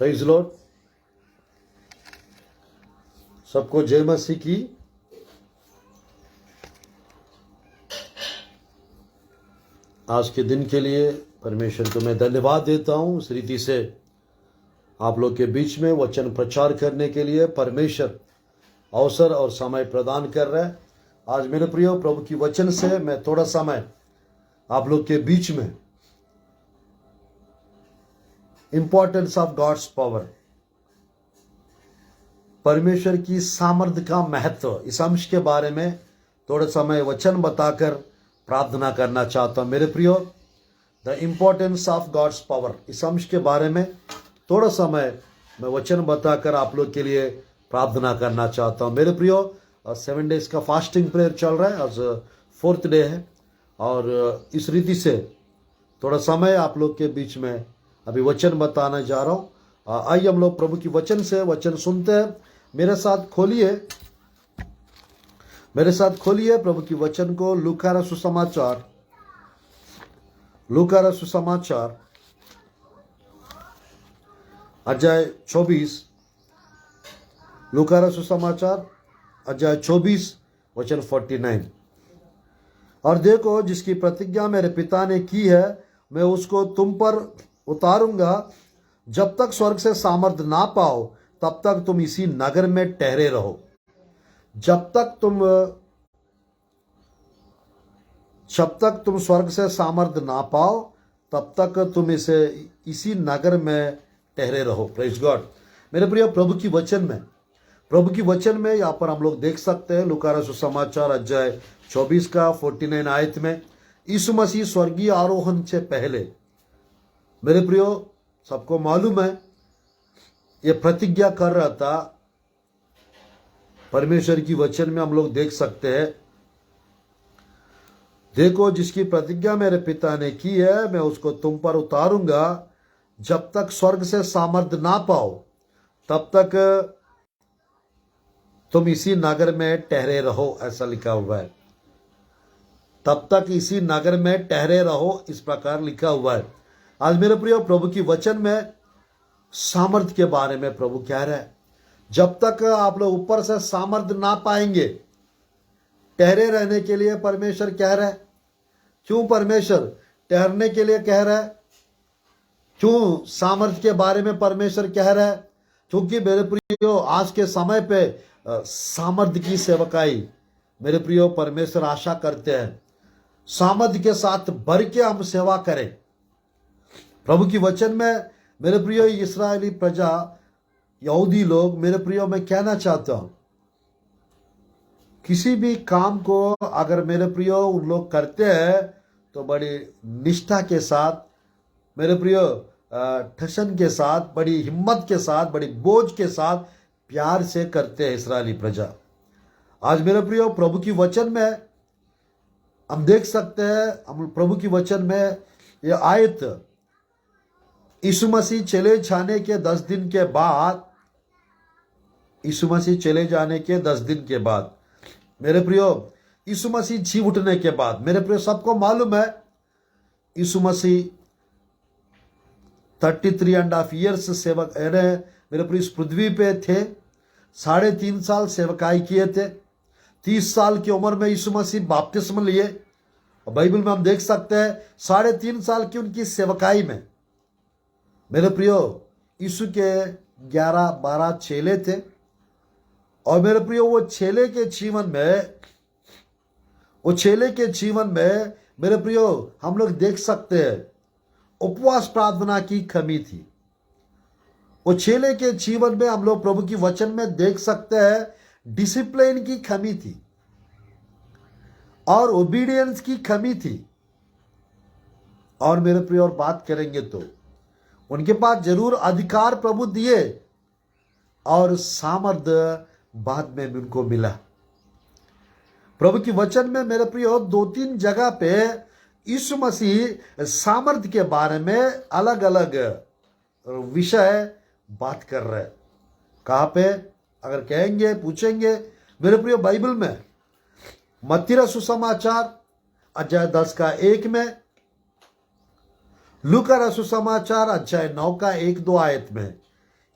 Praise Lord. सबको जय मसीह की। आज के दिन के लिए परमेश्वर को मैं धन्यवाद देता हूं। इस रीति से आप लोग के बीच में वचन प्रचार करने के लिए परमेश्वर अवसर और समय प्रदान कर रहा है। आज मेरे प्रियो प्रभु की वचन से मैं थोड़ा समय आप लोग के बीच में इंपॉर्टेंस ऑफ गॉड्स पावर, परमेश्वर की सामर्थ्य का महत्व, इस अंश के बारे में थोड़ा समय वचन बताकर प्रार्थना करना चाहता हूं। मेरे प्रियो, the importance of God's power, इस अंश के बारे में थोड़ा समय मैं वचन बताकर आप लोग के लिए प्रार्थना करना चाहता हूं। मेरे प्रियो, 7 डेज का फास्टिंग प्रेयर चल रहा है। आज 4th डे है और इस रीति से थोड़ा समय आप लोग के बीच में अभी वचन बताने जा रहा हूं। आइए हम लोग प्रभु की वचन से वचन सुनते हैं। मेरे साथ खोलिए प्रभु की वचन को। लूका रचित सुसमाचार अध्याय 24। लूका रचित सुसमाचार अध्याय 24 वचन 49। और देखो, जिसकी प्रतिज्ञा मेरे पिता ने की है, मैं उसको तुम पर उतारूंगा। जब तक स्वर्ग से सामर्थ्य ना पाओ, तब तक तुम इसी नगर में ठहरे रहो। जब तक तुम स्वर्ग से सामर्थ्य ना पाओ, तब तक तुम इसी नगर में ठहरे रहो। Praise God. मेरे प्रिय, प्रभु की वचन में यहाँ पर हम लोग देख सकते हैं लूका रचित सुसमाचार अध्याय 24 का 49 आयत में यीशु मसीह स्वर्गीय आरोहण से पहले, मेरे प्रियो, सबको मालूम है, ये प्रतिज्ञा कर रहा था। परमेश्वर की वचन में हम लोग देख सकते हैं, देखो, जिसकी प्रतिज्ञा मेरे पिता ने की है, मैं उसको तुम पर उतारूंगा। जब तक स्वर्ग से सामर्थ्य ना पाओ, तब तक तुम इसी नगर में ठहरे रहो। ऐसा लिखा हुआ है, तब तक इसी नगर में ठहरे रहो, इस प्रकार लिखा हुआ है। आज मेरे प्रियो, प्रभु की वचन में सामर्थ्य के बारे में प्रभु कह रहा है, जब तक आप लोग ऊपर से सामर्थ्य ना पाएंगे, ठहरे रहने के लिए परमेश्वर कह रहा है। क्यों परमेश्वर ठहरने के लिए कह रहा है? क्यों सामर्थ्य के बारे में परमेश्वर कह रहा है? क्योंकि मेरे प्रियो, आज के समय पे सामर्थ्य की सेवकाई, मेरे प्रियो, परमेश्वर आशा करते हैं सामर्थ्य के साथ भर के हम सेवा करें। प्रभु की वचन में मेरे प्रियो, इस्राएली प्रजा, यहूदी लोग, मेरे प्रियो, मैं कहना चाहता हूं, किसी भी काम को अगर मेरे प्रियो उन लोग करते हैं तो बड़ी निष्ठा के साथ, मेरे प्रियो, ठसन के साथ, बड़ी हिम्मत के साथ, बड़ी बोझ के साथ, प्यार से करते हैं इस्राएली प्रजा। आज मेरे प्रियो, प्रभु की वचन में हम देख सकते हैं, हम प्रभु की वचन में ये आयत, यीशु मसीह चले जाने के 10 दिन के बाद, यीशु मसीह चले जाने के 10 दिन के बाद, मेरे प्रियो, यीशु मसीह जी उठने के बाद, मेरे प्रियो, सबको मालूम है यीशु मसीह 33.5 ईयर्स सेवक मेरे प्रियो इस पृथ्वी पे थे। 3.5 साल सेवकाई किए थे। 30 साल की उम्र में यीशु मसीह बपतिस्मा लिए। और बाइबल में हम देख सकते हैं 3.5 साल की उनकी सेवकाई में, मेरे प्रियो, यीशु के 11-12 चेले थे। और मेरे प्रियो, वो चेले के जीवन में मेरे प्रियो, हम लोग देख सकते हैं उपवास प्रार्थना की कमी थी। वो चेले के जीवन में हम लोग प्रभु की वचन में देख सकते हैं डिसिप्लिन की कमी थी और ओबीडियंस की कमी थी। और मेरे प्रिय, और बात करेंगे तो उनके पास जरूर अधिकार प्रभु दिए और सामर्थ्य बाद में भी उनको मिला। प्रभु की वचन में मेरे प्रिय 2-3 जगह पे यीशु मसीह सामर्थ्य के बारे में अलग अलग विषय बात कर रहे हैं। कहाँ पे? अगर कहेंगे, पूछेंगे, मेरे प्रिय, बाइबल में मत्ती रचित सुसमाचार अध्याय 10 का 1 में, लूका रचित सुसमाचार अध्याय 9 का 1-2 आयत में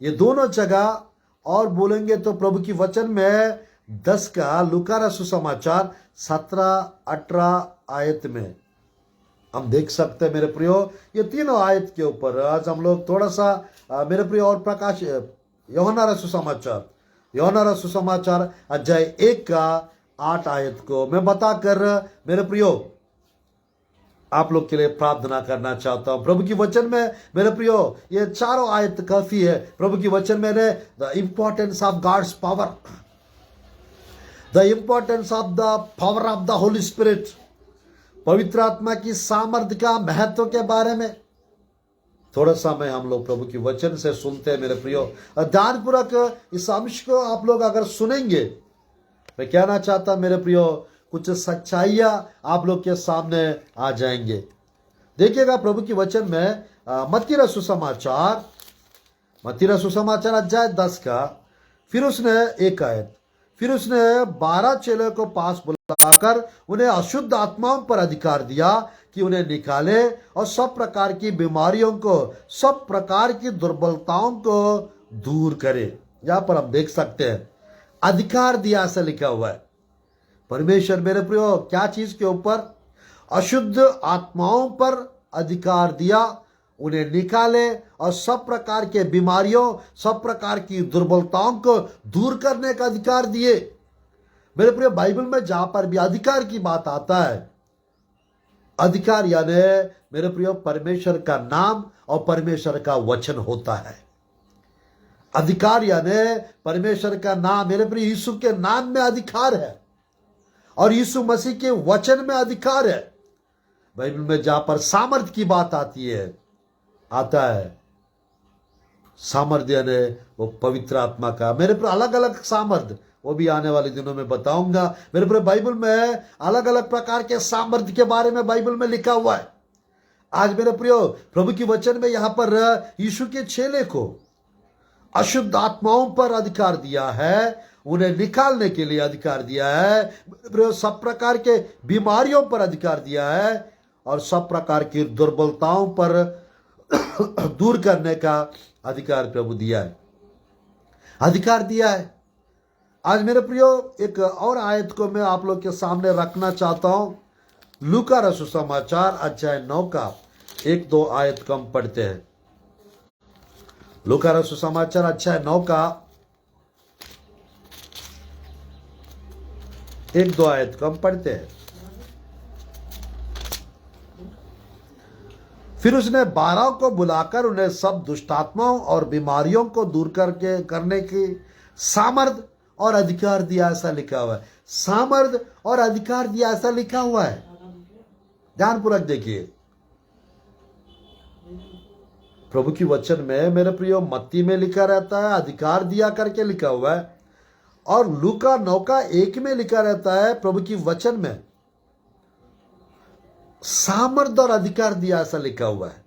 ये दोनों जगह और बोलेंगे तो प्रभु की वचन में 10 का लूका रचित सुसमाचार 17-18 आयत में हम देख सकते हैं मेरे प्रियो, ये तीनों आयत के ऊपर आज हम लोग थोड़ा सा मेरे प्रियो और प्रकाश यूहन्ना रचित सुसमाचार अध्याय 1 का 8 आयत को मैं बताकर मेरे प्रियो आप लोग के लिए प्रार्थना करना चाहता हूं। प्रभु की वचन में मेरे प्रियो ये चारों आयत काफी है। प्रभु की वचन में the importance of God's power, the importance of the power of the Holy Spirit, पवित्र आत्मा की सामर्थ्य का महत्व के बारे में थोड़ा समय हम लोग प्रभु की वचन से सुनते हैं मेरे प्रियो। ध्यानपूर्वक इस अंश को आप लोग अगर सुनेंगे, मैं कहना चाहता मेरे प्रियो कुछ सच्चाइयां आप लोग के सामने आ जाएंगे। देखिएगा प्रभु की वचन में मत्ती रचित सुसमाचार अध्याय 10 का फिर उसने 1 आयत, फिर उसने 12 चेलों को पास बुलाकर उन्हें अशुद्ध आत्माओं पर अधिकार दिया कि उन्हें निकाले और सब प्रकार की बीमारियों को, सब प्रकार की दुर्बलताओं को दूर करे। यहां पर हम देख सकते हैं अधिकार दिया ऐसा लिखा हुआ है। परमेश्वर मेरे प्रियो क्या चीज के ऊपर? अशुद्ध आत्माओं पर अधिकार दिया, उन्हें निकाले और सब प्रकार के बीमारियों, सब प्रकार की दुर्बलताओं को दूर करने का अधिकार दिए। मेरे प्रियो बाइबल में जहां पर भी अधिकार की बात आता है, अधिकार यानी मेरे प्रियो परमेश्वर का नाम और परमेश्वर का वचन होता है। अधिकार यानी परमेश्वर का नाम, मेरे प्रियो यीशु के नाम में अधिकार है और यीशु मसीह के वचन में अधिकार है। बाइबल में जहां पर सामर्थ की बात आती है, आता है सामर्थ्य ने वो पवित्र आत्मा का, मेरे पर अलग अलग सामर्थ्य, वो भी आने वाले दिनों में बताऊंगा। मेरे पर बाइबल में अलग अलग प्रकार के सामर्थ्य के बारे में बाइबल में लिखा हुआ है। आज मेरे प्रियो प्रभु की वचन में यहां पर यीशु के चेले को अशुद्ध आत्माओं पर अधिकार दिया है, उन्हें निकालने के लिए अधिकार दिया है, सब प्रकार के बीमारियों पर अधिकार दिया है और सब प्रकार की दुर्बलताओं पर दूर करने का अधिकार प्रभु दिया है, अधिकार दिया है। आज मेरे प्रियो एक और आयत को मैं आप लोग के सामने रखना चाहता हूं। लूका रचित सुसमाचार अध्याय 9 का 1-2 आयत को हम पढ़ते हैं। लूका रचित सुसमाचार अध्याय 9 का 1-2 आयत को हम पढ़ते हैं। फिर उसने 12 को बुलाकर उन्हें सब दुष्टात्माओं और बीमारियों को दूर करने की सामर्थ और अधिकार दिया, ऐसा लिखा हुआ है। सामर्थ और अधिकार दिया, ऐसा लिखा हुआ है। ध्यानपूर्वक देखिए प्रभु की वचन में मेरे प्रियो मत्ती में लिखा रहता है अधिकार दिया करके लिखा हुआ है, और लूका 9 का 1 में लिखा रहता है प्रभु की वचन में सामर्थ और अधिकार दिया, ऐसा लिखा हुआ है।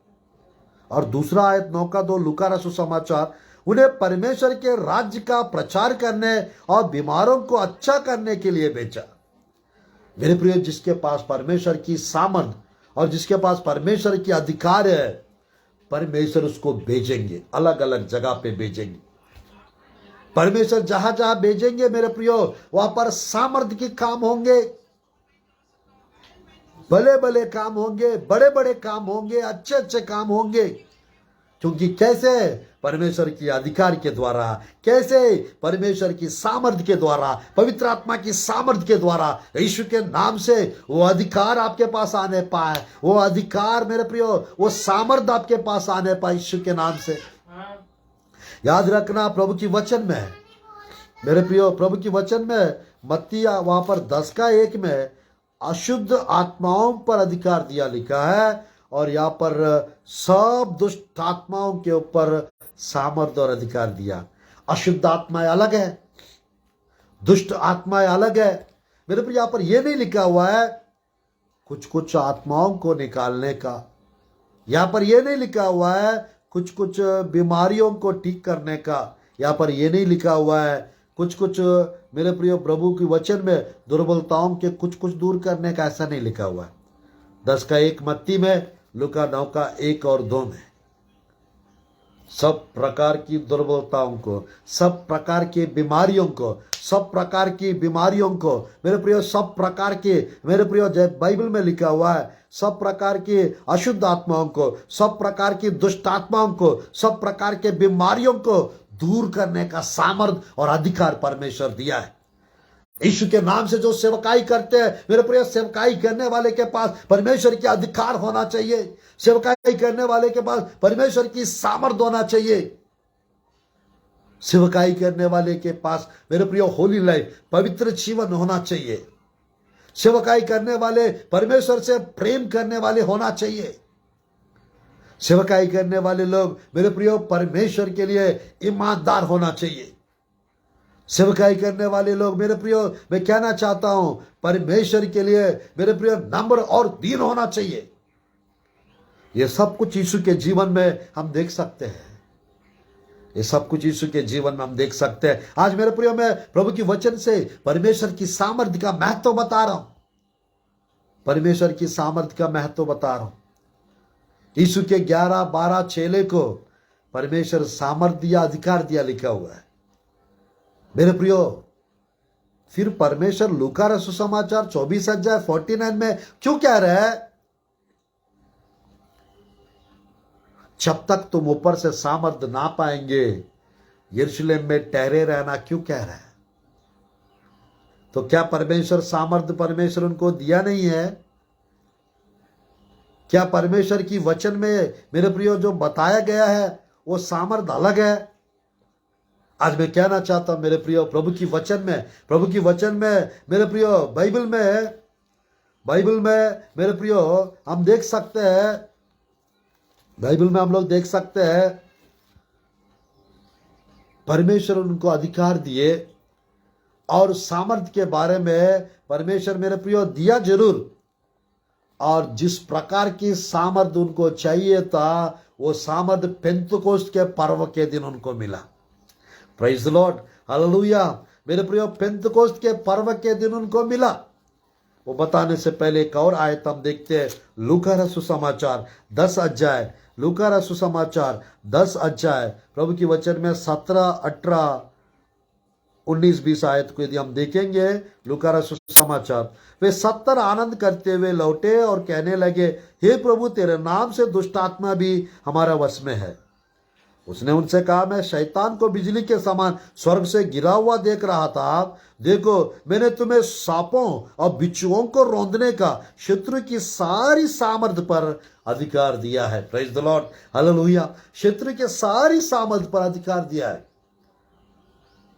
और दूसरा आयत 9 का 2 लूका रचित सुसमाचार, उन्हें परमेश्वर के राज्य का प्रचार करने और बीमारों को अच्छा करने के लिए भेजा। मेरे प्रिय जिसके पास परमेश्वर की सामर्थ और जिसके पास परमेश्वर की अधिकार है, परमेश्वर उसको भेजेंगे, अलग अलग जगह पे भेजेंगे। परमेश्वर जहां जहां भेजेंगे मेरे प्रियो वहां पर सामर्थ्य के काम होंगे, भले भले काम होंगे, बड़े बड़े काम होंगे, अच्छे अच्छे काम होंगे। क्योंकि कैसे? परमेश्वर की अधिकार के द्वारा, कैसे? परमेश्वर की सामर्थ्य के द्वारा, पवित्र आत्मा की सामर्थ्य के द्वारा, यीशु के नाम से वो अधिकार आपके पास आने पाए, वो अधिकार मेरे प्रियो, वो सामर्थ्य आपके पास आने पाए यीशु के नाम से। याद रखना प्रभु की वचन में मेरे प्रियो, प्रभु की वचन में मत्ती वहां पर 10 का 1 में अशुद्ध आत्माओं पर अधिकार दिया लिखा है, और यहां पर सब दुष्ट आत्माओं के ऊपर सामर्थ्य और अधिकार दिया। अशुद्ध आत्माएं अलग है, दुष्ट आत्माएं अलग है। मेरे प्रियो यहां पर यह नहीं लिखा हुआ है कुछ कुछ आत्माओं को निकालने का, यहां पर यह नहीं लिखा हुआ है कुछ कुछ बीमारियों को ठीक करने का, यहां पर यह नहीं लिखा हुआ है कुछ कुछ मेरे प्रिय प्रभु की वचन में दुर्बलताओं के कुछ कुछ दूर करने का, ऐसा नहीं लिखा हुआ है। 10 का 1 मत्ती में, लूका 9 का 1 और 2 में। सब प्रकार की दुर्बलताओं को, सब प्रकार की बीमारियों को, सब प्रकार की बीमारियों को मेरे प्रियो, सब प्रकार के मेरे प्रियो, जब बाइबल में लिखा हुआ है, सब प्रकार की अशुद्ध आत्माओं को, सब प्रकार की दुष्ट आत्माओं को, सब प्रकार के बीमारियों को दूर करने का सामर्थ और अधिकार परमेश्वर दिया है। यीशु के नाम से जो सेवकाई करते हैं मेरे प्रिय, सेवकाई करने वाले के पास परमेश्वर के अधिकार होना चाहिए। सेवकाई करने वाले के पास परमेश्वर की सामर्थ होना चाहिए। सेवकाई करने वाले के पास मेरे प्रिय होली लाइफ, पवित्र जीवन होना चाहिए। सेवकाई करने वाले परमेश्वर से प्रेम करने वाले होना चाहिए। सेवकाई करने वाले लोग मेरे प्रिय परमेश्वर के लिए ईमानदार होना चाहिए। सेवकाई करने वाले लोग मेरे प्रियो, मैं कहना चाहता हूं, परमेश्वर के लिए मेरे प्रियो नम्र और दीन होना चाहिए। ये सब कुछ यीशु के जीवन में हम देख सकते हैं। ये सब कुछ यीशु के जीवन में हम देख सकते हैं। आज मेरे प्रियो, मैं प्रभु की वचन से परमेश्वर की सामर्थ्य का महत्व बता रहा हूं। परमेश्वर की सामर्थ्य का महत्व बता रहा हूं। यीशु के 11-12 चेले को परमेश्वर सामर्थ्य दिया, अधिकार दिया, लिखा हुआ है। मेरे प्रियो, फिर परमेश्वर लूका रचित सुसमाचार 24:49 में क्यों कह रहा है, जब तक तुम ऊपर से सामर्थ ना पाएंगे यरूशलेम में ठहरे रहना, क्यों कह रहा है? तो क्या परमेश्वर सामर्थ परमेश्वर उनको दिया नहीं है? क्या परमेश्वर की वचन में मेरे प्रियो जो बताया गया है वो सामर्थ अलग है? आज मैं कहना चाहता हूं मेरे प्रियो, प्रभु की वचन में मेरे प्रियो, बाइबल में मेरे प्रियो हम देख सकते हैं, बाइबल में हम लोग देख सकते हैं परमेश्वर उनको अधिकार दिए और सामर्थ्य के बारे में परमेश्वर मेरे प्रियो दिया जरूर, और जिस प्रकार की सामर्थ्य उनको चाहिए था वो सामर्थ्य पेंतुकोस्त के पर्व के दिन उनको मिला। Praise the Lord, hallelujah. मेरे प्रियो, पेंतुकोस्त के पर्व के दिन उनको मिला। वो बताने से पहले एक और आयत हम देखते हैं, लूका रचित सुसमाचार 10 अध्याय, लूका रचित सुसमाचार 10 अध्याय, प्रभु की वचन में 17, 18, 19, 20 आयत को यदि हम देखेंगे, लूका रचित सुसमाचार, वे 70 आनंद करते हुए लौटे और कहने लगे, हे प्रभु, तेरे नाम से दुष्ट आत्मा भी हमारा वश में है। उसने उनसे कहा, मैं शैतान को बिजली के समान स्वर्ग से गिरा हुआ देख रहा था। देखो, मैंने तुम्हें सांपों और बिच्छुओं को रौंदने का शत्रु की सारी सामर्थ्य पर अधिकार दिया है। Praise the Lord, hallelujah. शत्रु के सारी सामर्थ्य पर अधिकार दिया है।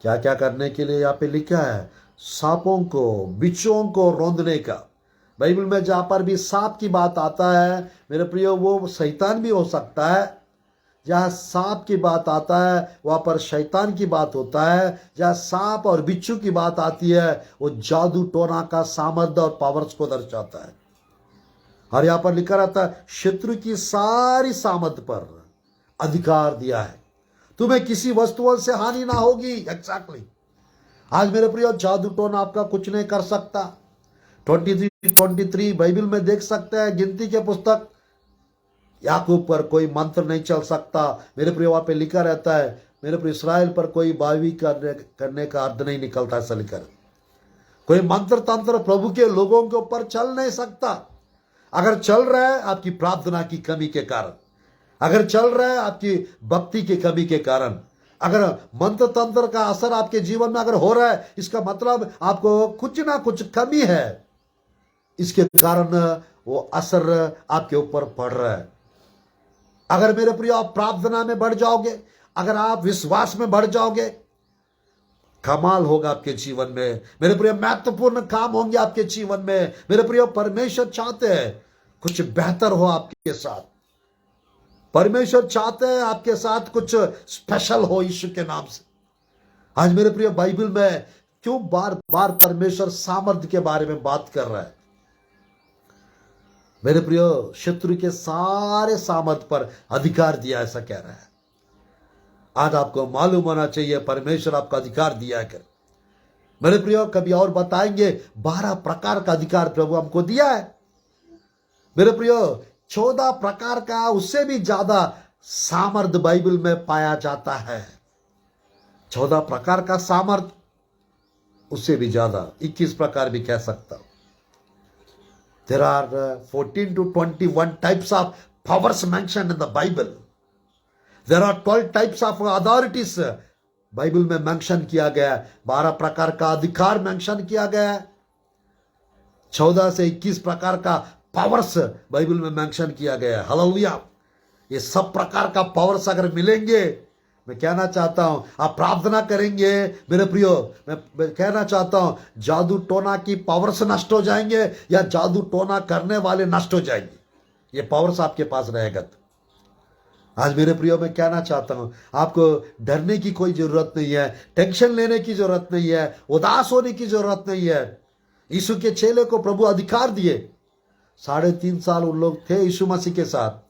क्या क्या करने के लिए यहाँ पे लिखा है? सांपों को, बिच्छुओं को रौंदने का। बाइबल में जहां पर भी सांप की बात आता है मेरे प्रियो, वो शैतान भी हो सकता है। जहां सांप की बात आता है वहां पर शैतान की बात होता है। जहां सांप और बिच्छू की बात आती है वो जादू टोना का सामर्थ्य और पावर्स को दर्शाता है। और यहां पर लिखा रहता है शत्रु की सारी सामर्थ्य पर अधिकार दिया है, तुम्हें किसी वस्तुओं से हानि ना होगी। एग्जैक्टली। आज मेरे प्रियो, जादू टोना आपका कुछ नहीं कर सकता। 23 बाइबल में देख सकते हैं, गिनती के पुस्तक, याकूब पर कोई मंत्र नहीं चल सकता। मेरे प्रियो, वहां पे लिखा रहता है मेरे प्रिय, इसराइल पर कोई बावी करने का अर्थ नहीं निकलता। ऐसा लिखा, कोई मंत्र तंत्र प्रभु के लोगों के ऊपर चल नहीं सकता। अगर चल रहा है आपकी प्रार्थना की कमी के कारण, अगर चल रहा है आपकी भक्ति की कमी के कारण, अगर मंत्र तंत्र का असर आपके जीवन में अगर हो रहा है, इसका मतलब आपको कुछ ना कुछ कमी है। इसके कारण वो असर आपके ऊपर पड़ रहा है। अगर मेरे प्रिय आप प्रार्थना में बढ़ जाओगे, अगर आप विश्वास में बढ़ जाओगे, कमाल होगा आपके जीवन में। मेरे प्रिय, महत्वपूर्ण काम होंगे आपके जीवन में। मेरे प्रिय, परमेश्वर चाहते हैं कुछ बेहतर हो आपके साथ। परमेश्वर चाहते हैं आपके साथ कुछ स्पेशल हो यीशु के नाम से। आज मेरे प्रिय, बाइबल में क्यों बार बार परमेश्वर सामर्थ्य के बारे में बात कर रहा है? मेरे प्रियो, शत्रु के सारे सामर्थ्य पर अधिकार दिया, ऐसा कह रहा है। आज आपको मालूम होना चाहिए परमेश्वर आपका अधिकार दिया है। मेरे प्रियो, कभी और बताएंगे 12 प्रकार का अधिकार प्रभु हमको दिया है। मेरे प्रियो, 14 प्रकार का, उससे भी ज्यादा सामर्थ बाइबल में पाया जाता है। 14 प्रकार का सामर्थ, उससे भी ज्यादा 21 प्रकार भी कह सकता हूं। There are 14 to 21 types of powers mentioned in the Bible. There are 12 types of authorities Bible में मेंशन किया गया है। 12 प्रकार का अधिकार मेंशन किया गया है। 14 से 21 प्रकार का पावर्स बाइबल में मेंशन किया गया है। हालेलुया। ये सब प्रकार का पावर्स अगर मिलेंगे, मैं कहना चाहता हूं आप प्रार्थना करेंगे मेरे प्रियो, मैं कहना चाहता हूं जादू टोना की पावर्स नष्ट हो जाएंगे या जादू टोना करने वाले नष्ट हो जाएंगे। ये पावर्स आपके पास रहेगा। आज मेरे प्रियो मैं कहना चाहता हूं आपको डरने की कोई जरूरत नहीं है, टेंशन लेने की जरूरत नहीं है, उदास होने की जरूरत नहीं है। यीशु के चेले को प्रभु अधिकार दिए। 3.5 साल उन लोग थे यीशु मसीह के साथ,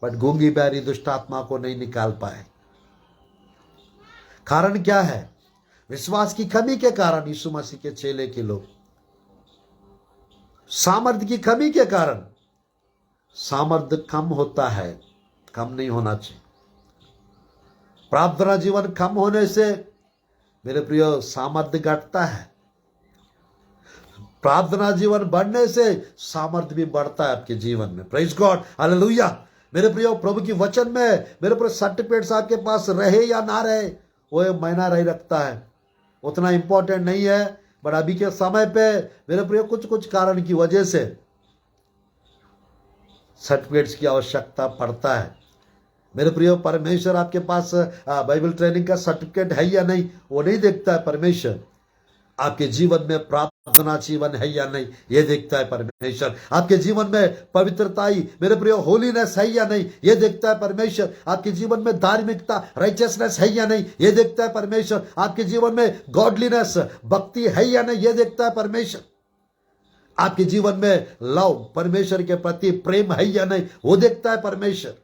बट गूंगी बैरी दुष्ट आत्मा को नहीं निकाल पाए। कारण क्या है? विश्वास की कमी के कारण यीशु मसीह के चेले के लोग, सामर्थ्य की कमी के कारण। सामर्थ्य कम होता है, कम नहीं होना चाहिए। प्रार्थना जीवन कम होने से मेरे प्रियो सामर्थ्य घटता है। प्रार्थना जीवन बढ़ने से सामर्थ्य भी बढ़ता है आपके जीवन में। Praise God, hallelujah. मेरे प्रियो प्रभु की वचन में मेरे प्रियो सर्टिफिकेट्स आपके पास रहे या ना रहे, वो मायना नहीं रखता है, उतना इंपॉर्टेंट नहीं है। बट अभी के समय पे मेरे प्रियो कुछ कुछ कारण की वजह से सर्टिफिकेट्स की आवश्यकता पड़ता है। मेरे प्रियो परमेश्वर आपके पास बाइबल ट्रेनिंग का सर्टिफिकेट है या नहीं वो नहीं देखता है परमेश्वर। आपके जीवन में प्रार्थना जीवन है या नहीं ये देखता है परमेश्वर। आपके जीवन में पवित्रताई मेरे प्रियो होलीनेस है या नहीं ये देखता है परमेश्वर। आपके जीवन में धार्मिकता राइचियसनेस है या नहीं ये देखता है परमेश्वर। आपके जीवन में गॉडलीनेस भक्ति है या नहीं ये देखता है परमेश्वर। आपके जीवन में लव परमेश्वर के प्रति प्रेम है या नहीं वो देखता है परमेश्वर।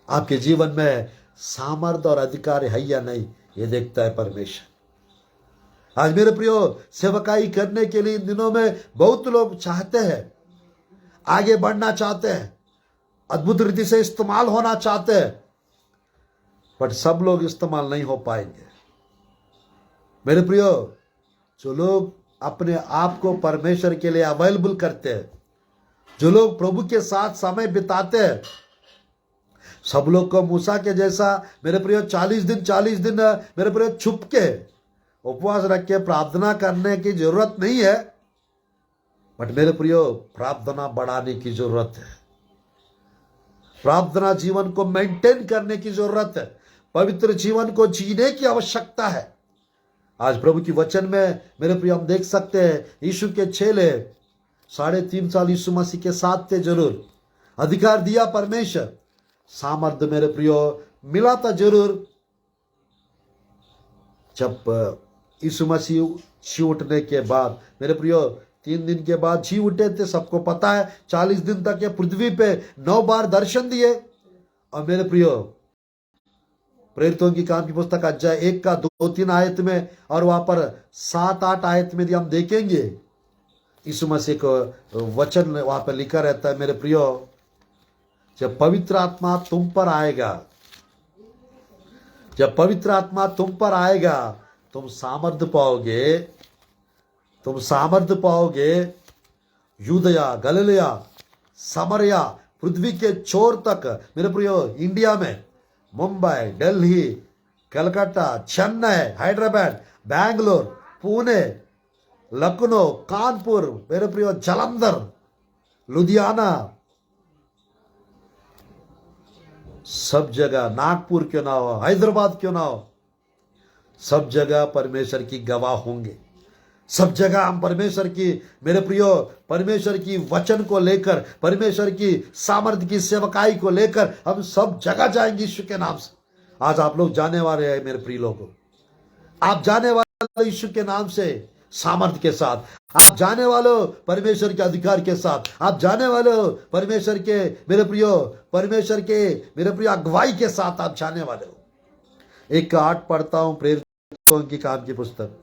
आपके जीवन में सामर्थ्य और अधिकार है या नहीं ये देखता है परमेश्वर। आज मेरे प्रियो सेवकाई करने के लिए इन दिनों में बहुत लोग चाहते हैं, आगे बढ़ना चाहते हैं, अद्भुत रीति से इस्तेमाल होना चाहते हैं, बट सब लोग इस्तेमाल नहीं हो पाएंगे। मेरे प्रियो जो लोग अपने आप को परमेश्वर के लिए अवेलेबल करते हैं, जो लोग प्रभु के साथ समय बिताते हैं, सब लोग को मूसा के जैसा मेरे प्रियो 40 दिन मेरे प्रियो छुप के उपवास रख के प्रार्थना करने की जरूरत नहीं है। बट मेरे प्रियो प्रार्थना बढ़ाने की जरूरत है। प्रार्थना जीवन को मेंटेन करने की जरूरत है। पवित्र जीवन को जीने की आवश्यकता है। आज प्रभु की वचन में मेरे प्रियो हम देख सकते हैं यीशु के चेले 3.5 साल यीशु मसीह के साथ थे, जरूर अधिकार दिया परमेश्वर, सामर्थ्य मेरे प्रियो मिला था जरूर। जब यीशु मसीह जी उठने के बाद मेरे प्रियो 3 दिन के बाद जी उठे थे, सबको पता है 40 दिन तक ये पृथ्वी पे 9 बार दर्शन दिए। और मेरे प्रियो प्रेरितों की काम की पुस्तक अध्याय 1 का 2-3 आयत में और वहां पर 7-8 आयत में हम देखेंगे यीशु मसीह को वचन वहां पर लिखा रहता है। मेरे प्रियो जब पवित्र आत्मा तुम पर आएगा, जब पवित्र आत्मा तुम पर आएगा तुम सामर्थ्य पाओगे, तुम सामर्थ्य पाओगे। यूदया गलीलिया समरिया पृथ्वी के छोर तक मेरे प्रियो, इंडिया में मुंबई दिल्ली कलकत्ता चेन्नई हैदराबाद बैंगलोर पुणे लखनऊ कानपुर मेरे प्रियो जालंधर लुधियाना, सब जगह, नागपुर क्यों ना हो, हैदराबाद क्यों ना हो, सब जगह परमेश्वर की गवाह होंगे। सब जगह हम परमेश्वर की मेरे प्रियो परमेश्वर की वचन को लेकर, परमेश्वर की सामर्थ्य की सेवकाई को लेकर हम सब जगह जाएंगे यीशु के नाम से। आज आप लोग जाने वाले हैं मेरे प्रिय लोगों, आप जाने वाले यीशु के नाम से सामर्थ्य के साथ, आप जाने वाले हो परमेश्वर के अधिकार के साथ, आप जाने वाले हो परमेश्वर के मेरे प्रियो, परमेश्वर के मेरे प्रियो अगुवाई के साथ आप जाने वाले हो। 1:8 पढ़ता हूं प्रेरितों की काम की पुस्तक।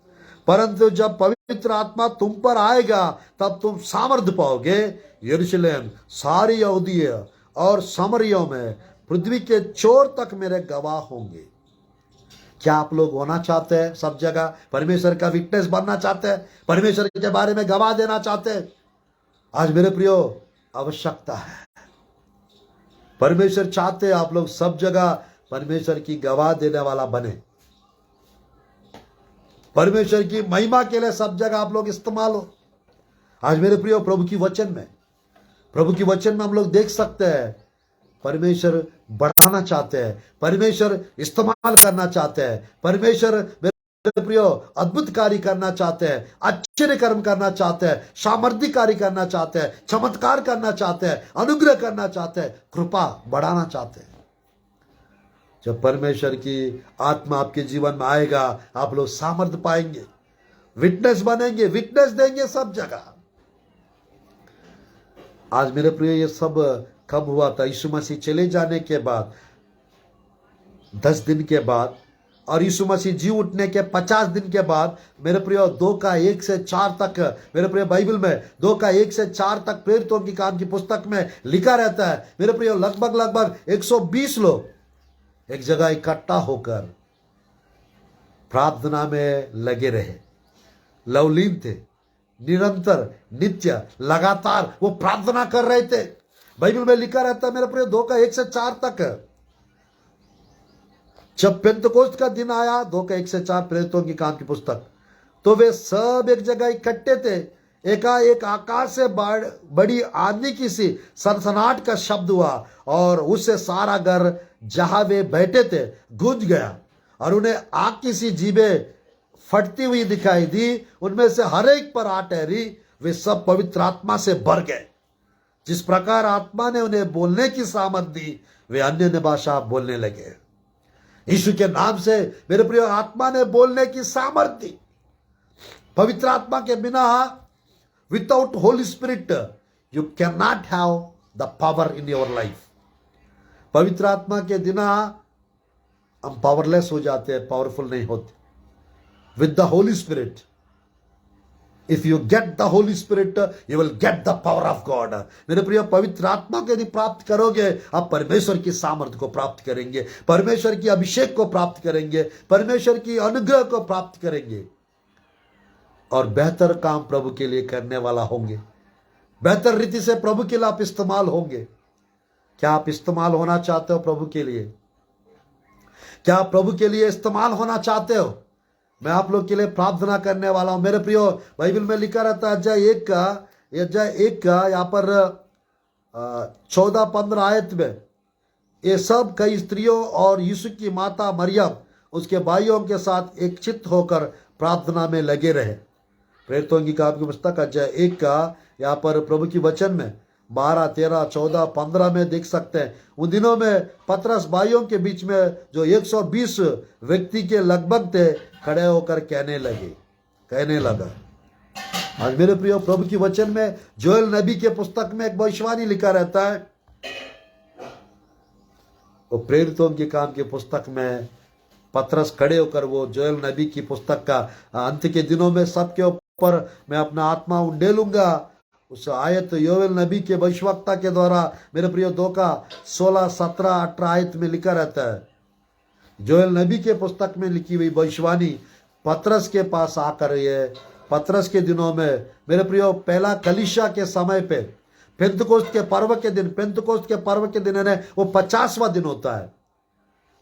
परंतु जब पवित्र आत्मा तुम पर आएगा तब तुम सामर्थ्य पाओगे। यरूशलेम सारी यहूदिया और समरियों में पृथ्वी के छोर तक मेरे गवाह होंगे। क्या आप लोग होना चाहते हैं सब जगह? परमेश्वर का विटनेस बनना चाहते हैं? परमेश्वर के बारे में गवाह देना चाहते हैं? आज मेरे प्रियो, आवश्यकता है। परमेश्वर चाहते हैं आप लोग सब जगह परमेश्वर की गवाह देने वाला बने। परमेश्वर की महिमा के लिए सब जगह आप लोग इस्तेमाल हो। आज मेरे प्रियो, प्रभु की वचन में हम लोग देख सकते हैं परमेश्वर बढ़ाना चाहते हैं, परमेश्वर इस्तेमाल करना चाहते हैं, परमेश्वर मेरे प्रियो अद्भुत कार्य करना चाहते हैं, आश्चर्य कर्म करना चाहते हैं, सामर्थ्य कार्य करना चाहते हैं, चमत्कार करना चाहते हैं, अनुग्रह करना चाहते हैं, कृपा बढ़ाना चाहते हैं। जब परमेश्वर की आत्मा आपके जीवन में आएगा, आप लोग सामर्थ्य पाएंगे, विटनेस बनेंगे, विटनेस देंगे सब जगह। आज मेरे प्रिय, ये सब कब हुआ था? यीशु मसीह चले जाने के बाद 10 दिन के बाद और यीशु मसीह जी उठने के 50 दिन के बाद मेरे प्रियो 2:1 से 4 तक, मेरे प्रियो बाइबल में 2:1 से 4 तक प्रेरितों की काम की पुस्तक में लिखा रहता है। मेरे प्रियो लगभग 120 लोग एक जगह इकट्ठा होकर प्रार्थना में लगे रहे, लवलीन थे, निरंतर, नित्य, लगातार वो प्रार्थना कर रहे थे। बाइबल में लिखा रहता है मेरे प्रिय 2:1 से 4 तक। जब पेंतकोस्त का दिन आया, 2:1 से 4 प्रेरितों की काम की पुस्तक, तो वे सब एक जगह इकट्ठे थे। एकाएक आकाश से बड़ी आंधी की सी सनसनाहट का शब्द हुआ और उससे सारा घर जहां वे बैठे थे गूंज गया और उन्हें आग की सी जीभें फटती हुई दिखाई दी। उनमें से हर एक पर आ ठहरी। वे सब पवित्र आत्मा से भर गए। जिस प्रकार आत्मा ने उन्हें बोलने की सामर्थ दी, वे अन्य भाषा बोलने लगे। यीशु के नाम से मेरे प्रिय, आत्मा ने बोलने की सामर्थ दी। पवित्र आत्मा के बिना, without Holi spirit, you can not have the power in your life. पवित्र आत्मा के बिना हम पावरलेस हो जाते हैं, पावरफुल नहीं होते। With the Holy spirit, if you get the Holy spirit, you will get the power of God. मेरे प्रिय, पवित्र आत्मा को यदि प्राप्त करोगे, आप परमेश्वर की सामर्थ्य को प्राप्त करेंगे, परमेश्वर की अभिषेक को प्राप्त करेंगे, परमेश्वर की अनुग्रह को प्राप्त करेंगे और बेहतर काम प्रभु के लिए करने वाला होंगे। बेहतर रीति से प्रभु के लिए आप इस्तेमाल होंगे। क्या आप इस्तेमाल होना चाहते हो प्रभु के लिए? क्या आप प्रभु के लिए इस्तेमाल होना चाहते हो? मैं आप लोग के लिए प्रार्थना करने वाला हूं। मेरे प्रियो, बाइबल में लिखा रहता है अध्याय 1 का यहाँ पर 14-15 आयत में, ये सब कई स्त्रियों और यीशु की माता मरियम उसके भाइयों के साथ एक चित्त होकर प्रार्थना में लगे रहे। प्रेरितों की काम की पुस्तक अध्याय 1 का यहाँ पर प्रभु की वचन में 12, 13, 14, 15 में देख सकते हैं। उन दिनों में पतरस भाइयों के बीच में जो 120 व्यक्ति के लगभग थे, खड़े होकर कहने लगा। आज मेरे प्रियो, प्रभु की वचन में जोएल नबी के पुस्तक में एक भविष्यवाणी लिखा रहता है। वो प्रेरितों की काम की पुस्तक में पतरस खड़े होकर वो जोएल नबी की पुस्तक का, अंत के दिनों में सबके ऊपर मैं अपना आत्मा उंडेलूंगा, उस आयत योएल नबी के भविष्यवक्ता के द्वारा मेरे प्रियो 2 का 16, 17, 18 आयत में लिखा रहता है। जोएल नबी के पुस्तक में लिखी हुई भविष्यवाणी पतरस के पास आकर, ये पतरस के दिनों में मेरे प्रियो, पहला कलीसिया के समय पे पेंतकोस्त के पर्व के दिन यानी वो 50वां दिन होता है।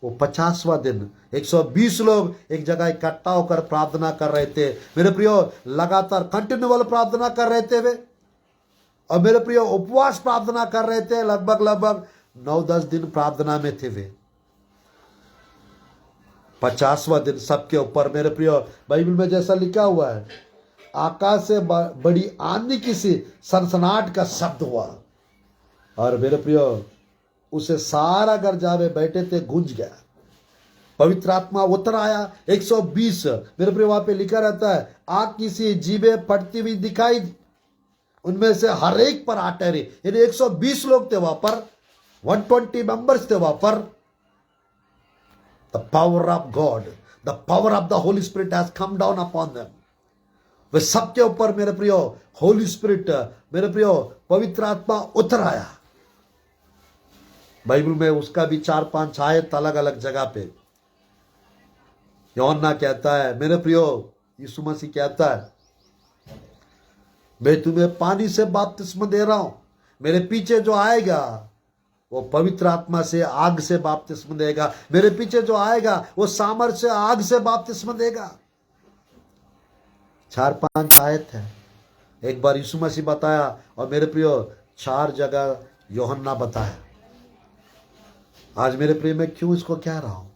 वो 50वां दिन 120 लोग एक जगह इकट्ठा होकर प्रार्थना कर रहे थे। मेरे प्रियो, लगातार कंटिन्यूअल प्रार्थना कर रहे थे वे, और मेरे प्रियो उपवास प्रार्थना कर रहे थे। लगभग 9-10 दिन प्रार्थना में थे वे। 50वां दिन सबके ऊपर मेरे प्रियो, बाइबल में जैसा लिखा हुआ है, आकाश से बड़ी आंधी की सी सनसनाहट का शब्द हुआ और मेरे प्रियो, उसे सारा घर जावे बैठे थे गूंज गया। पवित्र आत्मा उतर आया। 120 मेरे प्रियो, वहां पे लिखा रहता है, आग की सी जीभें फटती हुई दिखाई दी। उनमें से हर एक पर आ ठहरे। यानी 120 लोग थे वहां पर, 120 मेंबर्स थे वहां पर। The power of God, the power of the Holy Spirit has come down upon them. वे सबके ऊपर मेरे प्रियो होली स्पिरिट, मेरे प्रियो पवित्र आत्मा उतर आया। बाइबल में उसका भी 4-5 आयत अलग अलग जगह पे। यूहन्ना कहता है, मेरे प्रियो यीशु मसीह कहता है, मैं तुम्हें पानी से बपतिस्मा दे रहा हूं, मेरे पीछे जो आएगा वो पवित्र आत्मा से आग से बपतिस्मा देगा, मेरे पीछे जो आएगा वो सामर्थ से आग से बपतिस्मा देगा। 4-5 आयत है, एक बार यीशु मसीह बताया और मेरे प्रियो 4 जगह यूहन्ना बताया। आज मेरे प्रिय मैं क्यों इसको कह रहा हूं?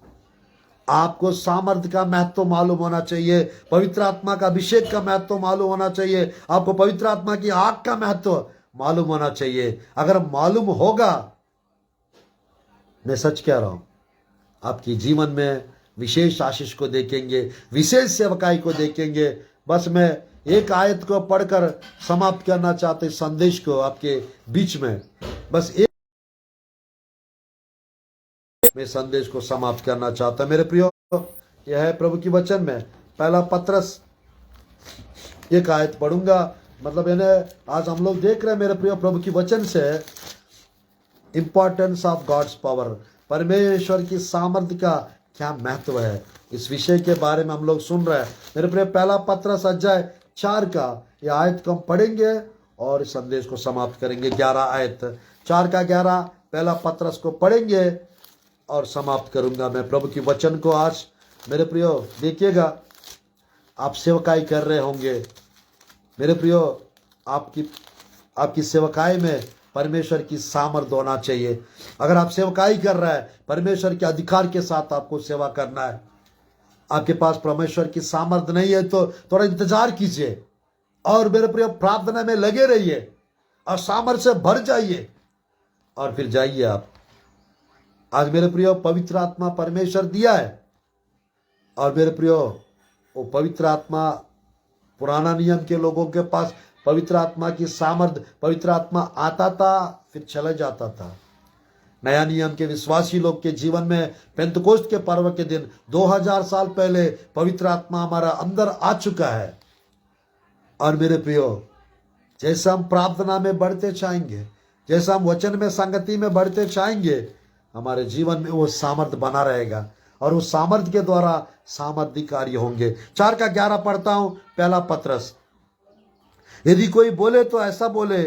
आपको सामर्थ का महत्व मालूम होना चाहिए, पवित्र आत्मा का अभिषेक का महत्व मालूम होना चाहिए, आपको पवित्र आत्मा की आग का महत्व मालूम होना चाहिए। अगर मालूम होगा, मैं सच कह रहा हूं, आपकी जीवन में विशेष आशीष को देखेंगे, विशेष सेवकाई को देखेंगे। बस मैं एक आयत को पढ़कर समाप्त करना चाहते संदेश को आपके बीच में, बस एक मैं संदेश को समाप्त करना चाहता। मेरे प्रियो, यह है प्रभु की वचन में पहला पत्रस, एक आयत पढ़ूंगा। मतलब इन्हें आज हम लोग देख रहे हैं मेरे प्रियो प्रभु की वचन से इंपॉर्टेंस ऑफ गॉड्स पावर, परमेश्वर की सामर्थ्य का क्या महत्व है, इस विषय के बारे में हम लोग सुन रहे हैं। मेरे प्रिय पहला पत्रस अध्याय 4 का यह आयत को हम पढ़ेंगे और इस संदेश को समाप्त करेंगे। 11 आयत 4 का 11 पहला पत्रस को पढ़ेंगे और समाप्त करूंगा मैं प्रभु की वचन को। आज मेरे प्रियो देखिएगा, आप सेवकाई कर रहे होंगे मेरे प्रियो, आपकी सेवकाई में परमेश्वर की सामर्थ होना चाहिए। अगर आप सेवकाई कर रहे हैं, परमेश्वर के अधिकार के साथ आपको सेवा करना है। आपके पास परमेश्वर की सामर्थ नहीं है तो थोड़ा इंतजार कीजिए और मेरे प्रिय प्रार्थना में लगे रहिए और सामर्थ से भर जाइए और फिर जाइए आप। आज मेरे प्रियो पवित्र आत्मा परमेश्वर दिया है और मेरे प्रियो वो पवित्र आत्मा, पुराना नियम के लोगों के पास पवित्र आत्मा की सामर्थ, पवित्र आत्मा आता था फिर चला जाता था। नया नियम के विश्वासी लोग के जीवन में पेंतकोस्त के पर्व के दिन 2000 साल पहले पवित्र आत्मा हमारा अंदर आ चुका है। और मेरे प्रियो, जैसा हम प्रार्थना में बढ़ते जाएंगे, जैसा हम वचन में संगति में बढ़ते जाएंगे, हमारे जीवन में वो सामर्थ बना रहेगा और उस सामर्थ के द्वारा सामर्थ्य कार्य होंगे। 4 का 11 पढ़ता हूं, पहला पत्रस। यदि कोई बोले तो ऐसा बोले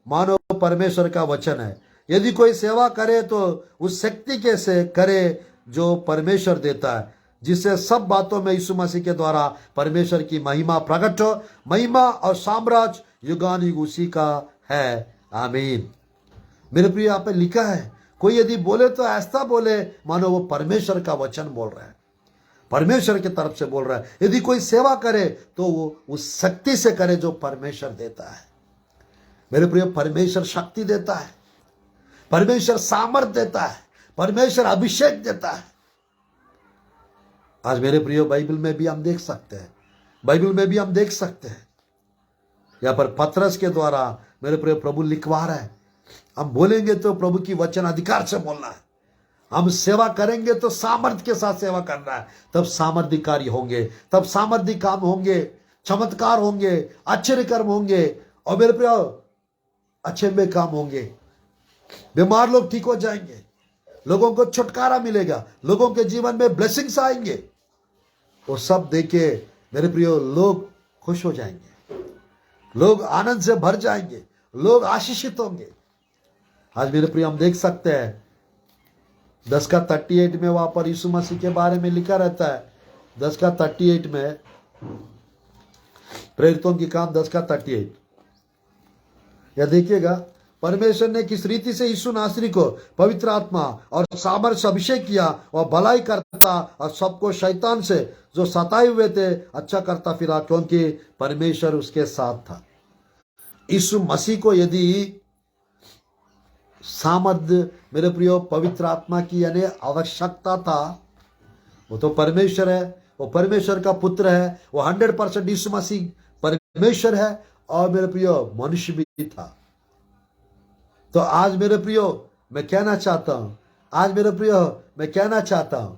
मानो परमेश्वर का वचन है, यदि कोई सेवा करे तो उस शक्ति के से करे जो परमेश्वर देता है, जिससे सब बातों में यीशु मसीह के द्वारा परमेश्वर की महिमा प्रकट हो। महिमा और साम्राज्य युगानुयुग उसी का है, आमीन। मेरे प्रिय, यहाँ पे लिखा है, कोई यदि बोले तो ऐसा बोले मानो वो परमेश्वर का वचन बोल रहा है, परमेश्वर की तरफ से बोल रहा है। यदि कोई सेवा करे तो वो उस शक्ति से करे जो परमेश्वर देता है। मेरे प्रिय, परमेश्वर शक्ति देता है, परमेश्वर सामर्थ देता है, परमेश्वर अभिषेक देता है। आज मेरे प्रियो बाइबल में भी हम देख सकते हैं, यहां पर पत्रस के द्वारा मेरे प्रिय प्रभु लिखवा रहा है। हम बोलेंगे तो प्रभु की वचन अधिकार से बोलना है, हम सेवा करेंगे तो सामर्थ्य के साथ सेवा करना है, तब सामर्थ्य कार्य होंगे, तब सामर्थ्य काम होंगे, चमत्कार होंगे, आश्चर्य कर्म होंगे और मेरे प्रियो अच्छे में काम होंगे। बीमार लोग ठीक हो जाएंगे, लोगों को छुटकारा मिलेगा, लोगों के जीवन में ब्लेसिंग्स आएंगे। वो सब देखे मेरे प्रियो लोग खुश हो जाएंगे, लोग आनंद से भर जाएंगे, लोग आशीषित होंगे। आज मेरे प्रिय हम देख सकते हैं 10 का 38 में वहां पर यीशु मसीह के बारे में लिखा रहता है। 10 का 38 में, प्रेरितों की काम 10 का 38, या देखिएगा, परमेश्वर ने किस रीति से यीशु नासरी को पवित्र आत्मा और सामर्थ से अभिषेक किया और भलाई करता और सबको शैतान से जो सताए हुए थे अच्छा करता फिरा, क्योंकि परमेश्वर उसके साथ था। यीशु मसीह को यदि सामर्थ्य मेरे प्रियो पवित्र आत्मा की यानी आवश्यकता था, वो तो परमेश्वर है, वो परमेश्वर का पुत्र है, वो 100% यीशु मसीह परमेश्वर है और मेरे प्रियो मनुष्य भी था। तो आज मेरे प्रियो मैं कहना चाहता हूं,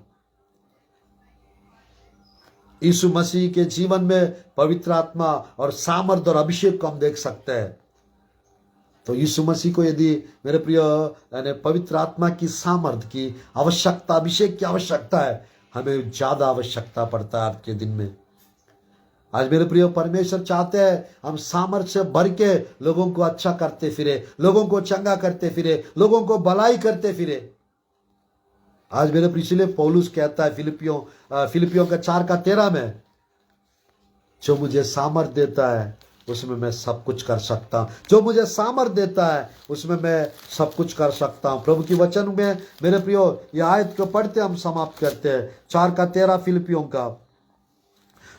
यीशु मसीह के जीवन में पवित्र आत्मा और सामर्थ और अभिषेक को हम देख सकते हैं। तो यीशु मसीह को यदि मेरे प्रिय यानी पवित्र आत्मा की सामर्थ्य की आवश्यकता, अभिषेक की आवश्यकता है, हमें ज्यादा आवश्यकता पड़ता है आज के दिन में। आज मेरे प्रिय परमेश्वर चाहते हैं हम सामर्थ्य से भर के लोगों को अच्छा करते फिरे, लोगों को चंगा करते फिरे, लोगों को भलाई करते फिरे। आज मेरे प्रिय, इसलिए पौलुस कहता है फिलिपियों का 4:13 में, जो मुझे सामर्थ देता है उसमें मैं सब कुछ कर सकता हूं। जो मुझे सामर्थ देता है उसमें मैं सब कुछ कर सकता हूं। प्रभु की वचन में मेरे प्रियो ये आयत को पढ़ते हम समाप्त करते हैं। 4:13 फिलिपियों का,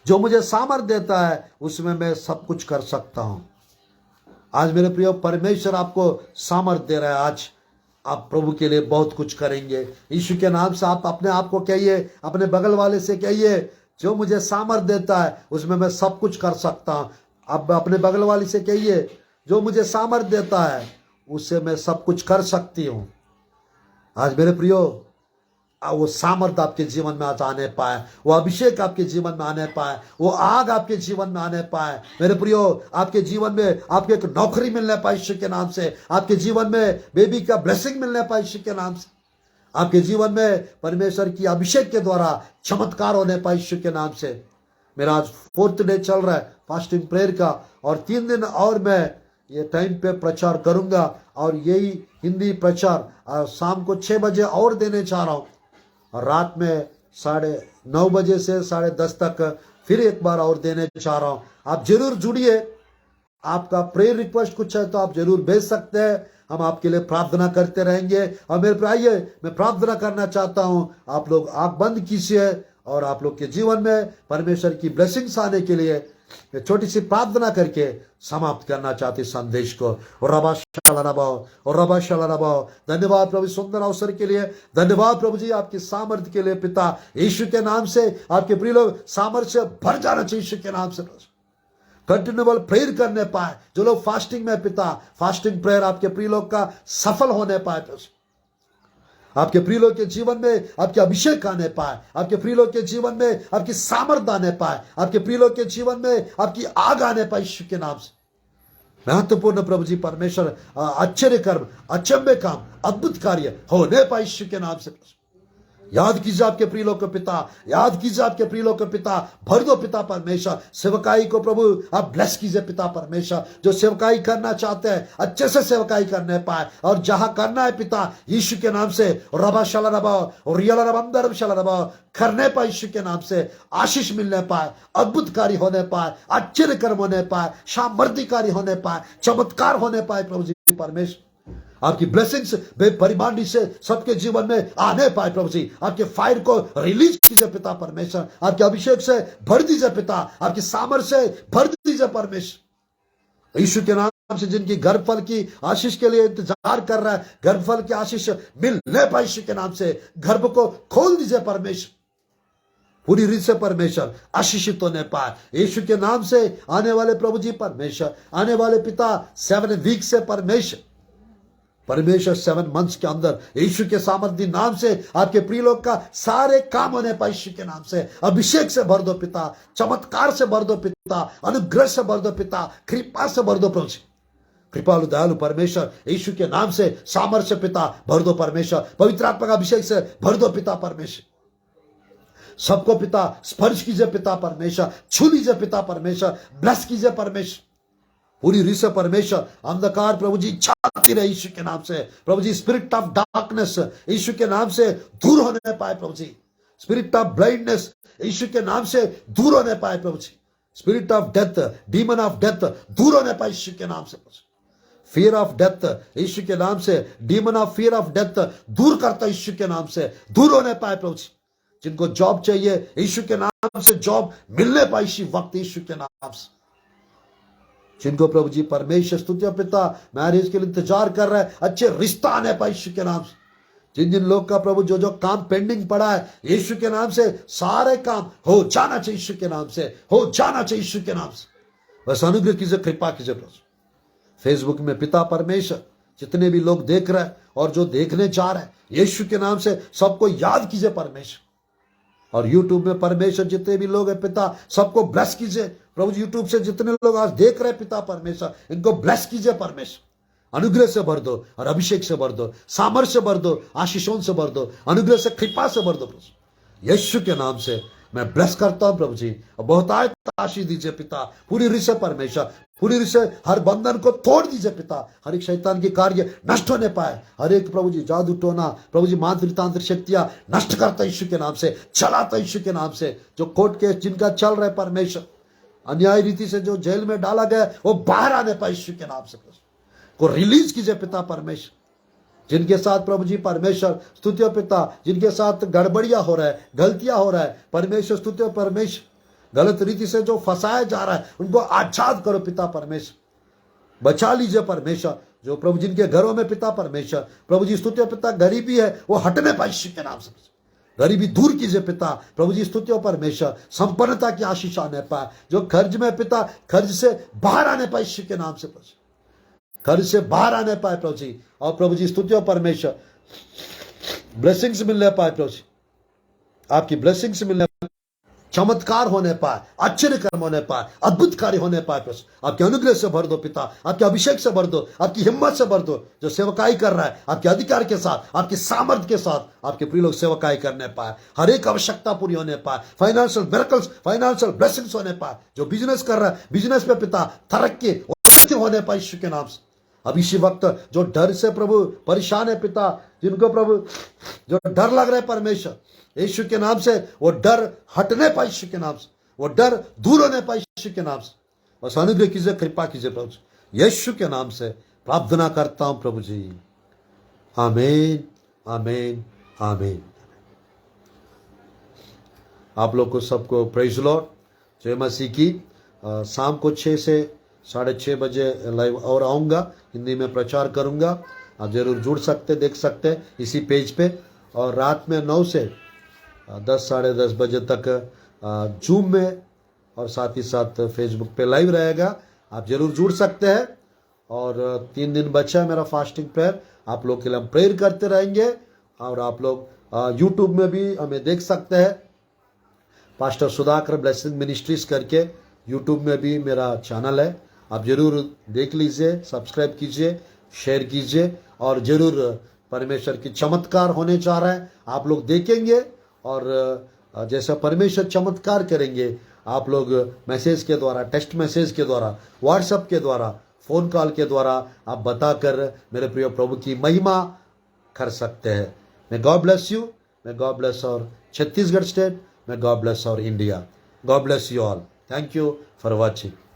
जो मुझे सामर्थ देता है उसमें मैं सब कुछ कर सकता हूं। आज मेरे प्रियो परमेश्वर आपको सामर्थ दे रहा है। आज आप प्रभु के लिए बहुत कुछ करेंगे। यीशु के नाम से आप अपने आप को कहिए, अपने बगल वाले से कहिए, जो मुझे सामर्थ देता है उसमें मैं सब कुछ कर सकता हूं। अब अपने बगल वाले से कहिए, जो मुझे सामर्थ देता है उससे मैं सब कुछ कर सकती हूं। आज मेरे प्रियो वो सामर्थ आपके जीवन में आज आने पाए, वो अभिषेक आपके जीवन में आने पाए, वो आग आपके जीवन में आने पाए। मेरे प्रियो आपके जीवन में आपको एक नौकरी मिलने पाए यीशु के नाम से, आपके जीवन में बेबी का ब्लेसिंग मिलने पाए यीशु के नाम से, आपके जीवन में परमेश्वर की अभिषेक के द्वारा चमत्कार होने पाए यीशु के नाम से। मेरा आज 4th डे चल रहा है फास्टिंग प्रेयर का, और 3 दिन और मैं ये टाइम पे प्रचार करूंगा, और यही हिंदी प्रचार शाम को 6 बजे और देने चाह रहा हूं, और रात में 9:30 बजे से 10:30 तक फिर एक बार और देने चाह रहा हूं। आप जरूर जुड़िए। आपका प्रेयर रिक्वेस्ट कुछ है तो आप जरूर भेज सकते हैं, हम आपके लिए प्रार्थना करते रहेंगे। और मेरे भाई, मैं प्रार्थना करना चाहता हूं, आप लोग आंख बंद कीजिए, और आप लोग के जीवन में परमेश्वर की ब्लेसिंग्स आने के लिए मैं छोटी सी प्रार्थना करके समाप्त करना चाहती संदेश को। और रबा शाला। धन्यवाद प्रभु सुंदर अवसर के लिए, धन्यवाद प्रभु जी आपकी सामर्थ्य के लिए पिता। यीशु के नाम से आपके प्रिय लोग सामर्थ्य से भर जाना चाहिए यीशु के नाम से। कंटिन्यूअल प्रेयर करने पाए जो लोग फास्टिंग में पिता, फास्टिंग प्रेयर आपके प्रिय लोग का सफल होने पाए, आपके प्रिय लोग के जीवन में आपके अभिषेक आने पाए, आपके प्रिय लोग के जीवन में आपकी सामर्थ्य आने पाए, आपके प्रिय लोग के जीवन में आपकी आग आने पाए यीशु के नाम से। महत्वपूर्ण प्रभु जी परमेश्वर आश्चर्य कर्म, अचंभे काम, अद्भुत कार्य होने पाए यीशु के नाम से। याद कीजिए आपके प्रिय लोग के पिता, याद कीजिए आपके प्रिय लोग के पिता, भर दो पिता परमेश्वर। सेवकाई को प्रभु आप ब्लेस कीजिए पिता परमेश्वर, जो सेवकाई करना चाहते हैं अच्छे से सेवकाई करने पाए, और जहां करना है पिता यीशु के नाम से रबा शला रबा और रियला रबा शला रबा करने पाए यीशु के नाम से। आशीष मिलने पाए, अद्भुत कार्य होने पाए, आश्चर्य कर्म होने पाए, सामर्थ्य कार्य होने पाए, चमत्कार होने पाए प्रभु जी परमेश्वर। आपकी ब्लेसिंग्स बेपरिमाणी से सबके जीवन में आने पाए प्रभु जी। आपके फायर को रिलीज कीजिए पिता परमेश्वर, आपके अभिषेक से भर दीजिए पिता, आपकी सामर्थ्य से भर दीजिए परमेश्वर। यीशु के नाम से जिनकी गर्भफल की आशीष के लिए इंतजार कर रहा है, गर्भफल की आशीष मिलने पाए यीशु के नाम से। गर्भ को खोल दीजिए परमेश्वर, पूरी रीत से परमेश्वर आशीषित होने पाए यीशु के नाम से। आने वाले प्रभु जी परमेश्वर, आने वाले पिता 7 वीक से परमेश्वर 7 मंथ्स के अंदर यीशु के सामर्थ्य नाम से आपके प्रिय लोग का सारे काम होने पाए यीशु के नाम से। अभिषेक से भर दो पिता, चमत्कार से भर दो पिता, अनुग्रह से भर दो पिता, कृपा से भर दो प्रभु। कृपालु दयालु परमेश्वर यीशु के नाम से सामर्थ्य पिता भर दो परमेश्वर, पवित्र आत्मा का अभिषेक से भर दो पिता परमेश्वर। सबको पिता स्पर्श कीजिए पिता परमेश्वर, छू लीजिए पिता परमेश्वर, ब्लेस कीजिए परमेश्वर। पूरी रीत से परमेश्वर अंधकार प्रभु जी छाती रहे यीशु के नाम से। प्रभु जी स्पिरिट ऑफ डार्कनेस यीशु के नाम से दूर होने पाए प्रभु जी। स्पिरिट ऑफ ब्लाइंडनेस यीशु के नाम से दूर होने पाए प्रभु जी। Spirit of death, demon of death दूर होने पाए यीशु के नाम से। फियर ऑफ डेथ यीशु के नाम से, demon of fear of death दूर करता यीशु के नाम से दूर होने पाए प्रभु जी। जिनको जॉब चाहिए यीशु के नाम से जॉब मिलने पाए इसी वक्त यीशु के नाम से। जिनको प्रभु जी परमेश्वर स्तुति पिता मैरिज के लिए इंतजार कर रहा है, अच्छे रिश्ता आने पाए यीशु के नाम से। जिन जिन लोग का प्रभु जो जो काम पेंडिंग पड़ा है यीशु के नाम से सारे काम हो जाना चाहिए यीशु के नाम से, हो जाना चाहिए यीशु के नाम से। बस अनुग्रह कीजिए, कृपा कीजिए प्रभु। फेसबुक में पिता परमेश्वर जितने भी लोग देख रहे हैं और जो देखने जा रहे हैं यीशु के नाम से सबको याद कीजिए परमेश्वर। और यूट्यूब में परमेश्वर जितने भी लोग हैं पिता सबको ब्लेस कीजिए प्रभु जी। यूट्यूब से जितने लोग आज देख रहे हैं पिता परमेश्वर इनको ब्लेस कीजिए परमेश्वर। अनुग्रह से भर दो और अभिषेक से भर दो, सामर्थ्य से भर दो, आशीषों से भर दो, अनुग्रह से, कृपा से भर दो प्रभु। यीशु के नाम से मैं ब्लेस करता हूं प्रभु जी, और बहुतायत आशीष दीजिए पिता। पूरी रीति से परमेश्वर, पूरी रीति से हर बंधन को तोड़ दीजिए पिता। हर एक शैतान के कार्य नष्ट होने पाए, हर एक प्रभु जी जादू टोना प्रभु जी मांत्रिक तांत्रिक शक्तियां नष्ट करता यीशु के नाम से, चलाता यीशु के नाम से। जो कोर्ट केस जिनका चल रहा है परमेश्वर, अन्याय रीति से जो जेल में डाला गया वो बाहर आने पाए यीशु के नाम से, को रिलीज कीजिए पिता परमेश्वर। जिनके साथ प्रभु जी परमेश्वर स्तुतियों पिता, जिनके साथ गड़बड़ियां हो रहा है, गलतियां हो रहा है परमेश्वर स्तुतियों परमेश्वर, गलत रीति से जो फंसाया जा रहा है उनको आजाद करो पिता परमेश्वर। बचा लीजिए परमेश्वर। जो प्रभु जिनके घरों में पिता परमेश्वर प्रभु जी स्तुतियों पिता गरीबी है वो हटने पाए यीशु के नाम से, गरीबी दूर कीजिए पिता प्रभु जी स्तुतियों परमेश्वर। संपन्नता की आशीष आने पाए, जो कर्ज में पिता कर्ज से बाहर आने पाए यीशु के नाम से, कर्ज से बाहर आने पाए प्रभु जी। और प्रभु जी स्तुतियों परमेश्वर ब्लेसिंग्स मिलने पाए प्रभु जी, आपकी ब्लेसिंग्स मिलने पाए, चमत्कार होने पाए, आश्चर्य कर्म होने पाए, अद्भुत कार्य होने पाए प्रभु। आपके अनुग्रह से भर दो पिता, आपके अभिषेक से भर दो, आपकी हिम्मत से भर दो। जो सेवकाई कर रहा है आपके अधिकार के साथ, आपके सामर्थ्य के साथ आपके प्रिय लोग सेवकाई करने पाए, हर एक आवश्यकता पूरी होने पाए, फाइनेंशियल मिरेकल्स, फाइनेंशियल ब्लेसिंग्स होने पाए। जो बिजनेस कर रहा है बिजनेस में पिता तरक्की होने पाए यीशु के नाम से। अब इसी वक्त जो डर से प्रभु परेशान है पिता, जिनको प्रभु जो डर लग रहा है परमेश्वर यीशु के नाम से, वो डर हटने पाए यीशु के नाम से, वो डर दूर होने पाए यीशु के नाम से। बस अनुग्रह कीजिए, कृपा कीजिए प्रभु जी, यीशु के नाम से प्रार्थना करता हूं प्रभु जी, आमीन आमीन आमीन। आप लोग को सबको प्रेज लॉर्ड, जय मसीह की। शाम को 6 से 6:30 बजे लाइव और आऊँगा, हिंदी में प्रचार करूँगा। आप जरूर जुड़ सकते, देख सकते इसी पेज पे। और रात में 9 से 10 साढ़े 10 बजे तक जूम में और साथ ही साथ फेसबुक पे लाइव रहेगा, आप जरूर जुड़ सकते हैं। और 3 दिन बचा है मेरा फास्टिंग प्रेयर, आप लोग के लिए हम प्रेयर करते रहेंगे। और आप लोग यूट्यूब में भी हमें देख सकते हैं, पास्टर सुधाकर ब्लेसिंग मिनिस्ट्रीज करके यूट्यूब में भी मेरा चैनल है, आप जरूर देख लीजिए, सब्सक्राइब कीजिए, शेयर कीजिए। और जरूर परमेश्वर की चमत्कार होने जा रहा है, आप लोग देखेंगे। और जैसा परमेश्वर चमत्कार करेंगे, आप लोग मैसेज के द्वारा, टेक्स्ट मैसेज के द्वारा, व्हाट्सएप के द्वारा, फोन कॉल के द्वारा आप बताकर मेरे प्रिय प्रभु की महिमा कर सकते हैं। मैं गॉड ब्लेस यू, मैं गॉड ब्लेस और छत्तीसगढ़ स्टेट, मैं गॉड ब्लेस और India. God bless you all. Thank you for watching.